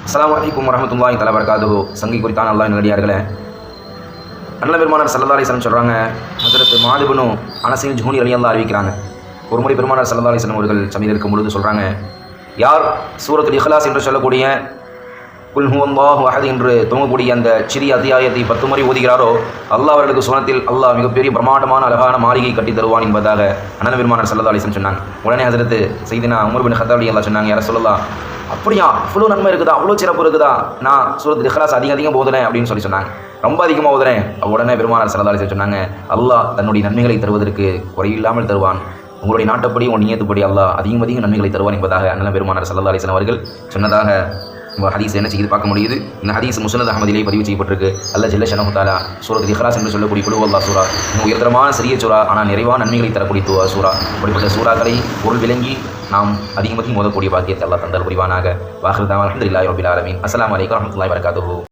அஸ்ஸலாமு அலைக்கும் வரஹ்மத்துல்லாஹி தஆலா வபரகாத்துஹு. சங்கி குறித்தான அல்லாஹ் நல்லடியார்களே, அண்ணல் பெருமானார் ஸல்லல்லாஹு அலைஹி வஸல்லம் சொல்கிறாங்க, ஹஸரத் முஆத் இப்னு அனஸ் ஜுஹனி ரலியல்லாஹு அறிவிக்கிறாங்க, ஒரு முறை பெருமானார் ஸல்லல்லாஹு அலைஹி வஸல்லம் அவர்கள் சமீப இருக்கும் பொழுது சொல்கிறாங்க, யார் சூரத்துல் இஹ்லாஸ் என்று சொல்லக்கூடிய குல் ஹுவல்லாஹு அஹத் என்று துவங்கக்கூடிய அந்த சிறிய அத்தியாயத்தை 10 முறை ஓதுகிறாரோ அல்லாஹ் அவர்களுக்கு சுவனத்தில் அல்லாஹ் மிகப்பெரிய பிரமாண்டமான அழகான மாளிகை கட்டி தருவான் என்பதாக அண்ணல் பெருமானார் ஸல்லல்லாஹு அலைஹி வஸல்லம் சொன்னாங்க. உடனே ஹஸரத் சையதுனா உமர் பின் கத்தாப் ரலியல்லாஹு சொன்னாங்க, யா ரசூலல்லாஹ், அப்படியா அவ்வளோ நன்மை இருக்குதா, அவ்வளோ சிறப்பு இருக்குதா, நான் சூரத்துல் இஹ்லாஸ் அதிகம் ஓதுறேன் அப்படின்னு சொன்னாங்க. ரொம்ப அதிகமாக ஓதுறேன். உடனே பெருமானார் ஸல்லல்லாஹு அலைஹி வஸல்லம் சொன்னாங்க, அல்லாஹ் தன்னுடைய நன்மைகளை தருவதற்கு குறையில்லாமல் தருவான், உங்களுடைய நாட்டப்படி உன் நியத்துப்படி அல்லாஹ் அதிகம் நன்மைகளை தருவான் என்பதாக அண்ணல் பெருமானார் ஸல்லல்லாஹு அலைஹி வஸல்லம் அவர்கள் சொன்னதாக ஹதீஸ் என்ன செய்து பார்க்க முடியுது. இந்த ஹதீஸ் முஸ்னத் அஹ்மதிலே பதிவு செய்யப்பட்டிருக்கு. அல்லாஹ் ஜல்ல ஷனஹு தஆலா சூரத்துல் இஹ்லாஸ் என்று சொல்லக்கூடிய குல் ஹுவல்லாஹ் சூரா உயர்தரமான சிறிய சூரா, ஆனால் நிறைவான நன்மைகளை தரக்கூடிய சூரா. அப்படிப்பட்ட சூறாக்களை பொருள் விளங்கி நாம் அதிகம் ஓதக்கூடிய பாக்கியத்தை அல்லாஹ் தந்தல் புரிவானாக. வாஹிரு தஅவானா அல்ஹம்துலில்லாஹி ரப்பில் ஆலமீன். அஸ்ஸலாமு அலைக்கும் வரஹ்மத்துல்லாஹி வபரகாத்துஹு.